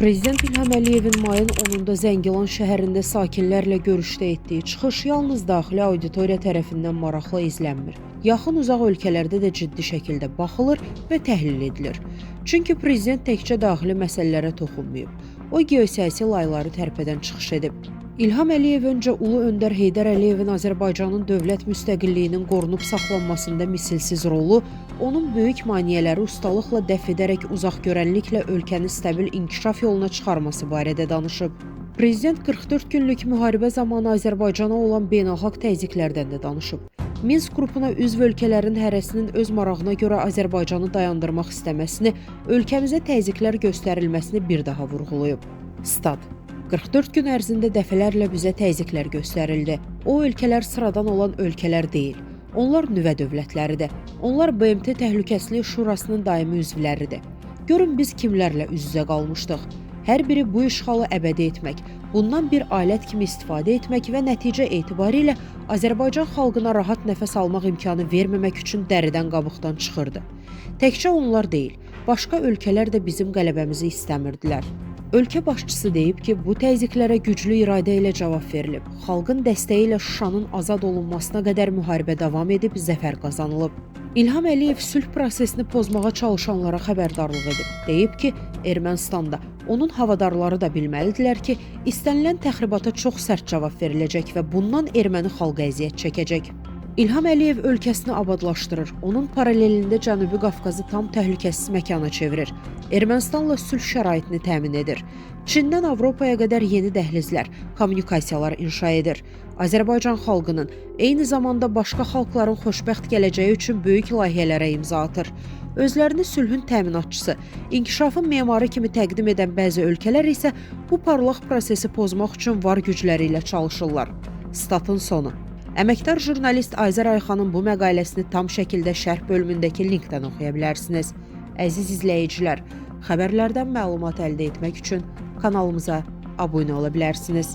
Prezident İlham Əliyevin mayın 10-da Zəngilan şəhərində sakinlərlə görüşdə etdiyi çıxış yalnız daxili auditoriya tərəfindən maraqla izlənmir. Yaxın uzaq ölkələrdə də ciddi şəkildə baxılır və təhlil edilir. Çünki prezident təkcə daxili məsələlərə toxunmayıb. O geosiyasi layları tərpədən çıxış edib. İlham Əliyev öncə Ulu Öndər Heydər Əliyevin Azərbaycanın dövlət müstəqilliyinin qorunub saxlanmasında misilsiz rolu, onun böyük maneələri ustalıqla dəf edərək uzaqgörənliklə ölkəni stabil inkişaf yoluna çıxarması barədə danışıb. Prezident 44 günlük müharibə zamanı Azərbaycana olan beynəlxalq təzyiqlərdən də danışıb. Minsk qrupuna üzv ölkələrin hərəsinin öz marağına görə Azərbaycanı dayandırmaq istəməsini, ölkəmizə təzyiqlər göstərilməsini bir daha vurğulayıb. Stat: 44 gün ərzində dəfələrlə bizə təzyiqlər göstərildi. O ölkələr sıradan olan ölkələr deyil. Onlar nüvə dövlətləridir. Onlar BMT Təhlükəsizlik Şurasının daimi üzvləridir. Görün biz kimlərlə üz-üzə qalmışdıq. Hər biri bu işğalı əbədi etmək, bundan bir alət kimi istifadə etmək və nəticə etibarilə Azərbaycan xalqına rahat nəfəs almaq imkanı verməmək üçün dəridən qabıqdan çıxırdı. Təkcə onlar deyil, başqa ölkələr də bizim qələbəmizi istəmirdilər. Ölkə başçısı deyib ki, bu təzyiqlərə güclü iradə ilə cavab verilib. Xalqın dəstəyi ilə Şuşanın azad olunmasına qədər müharibə davam edib, zəfər qazanılıb. İlham Əliyev sülh prosesini pozmağa çalışanlara xəbərdarlıq edib. Deyib ki, Ermənistanda onun havadarları da bilməlidirlər ki, istənilən təxribata çox sərt cavab veriləcək və bundan erməni xalqı əziyyət çəkəcək. İlham Əliyev ölkəsini abadlaşdırır, onun paralelində Cənubi Qafqazı tam təhlükəsiz məkana çevirir, Ermənistanla sülh şəraitini təmin edir, Çindən Avropaya qədər yeni dəhlizlər, kommunikasiyalar inşa edir, Azərbaycan xalqının, eyni zamanda başqa xalqların xoşbəxt gələcəyi üçün böyük layihələrə imza atır. Özlərini sülhün təminatçısı, inkişafın memarı kimi təqdim edən bəzi ölkələr isə bu parlaq prosesi pozmaq üçün var gücləri ilə çalışırlar. Statın sonu. Əməkdar jurnalist Ayzər Ayxanın bu məqaləsini tam şəkildə şərh bölümündəki linkdən oxuya bilərsiniz. Əziz izləyicilər, xəbərlərdən məlumat əldə etmək üçün kanalımıza abunə ola bilərsiniz.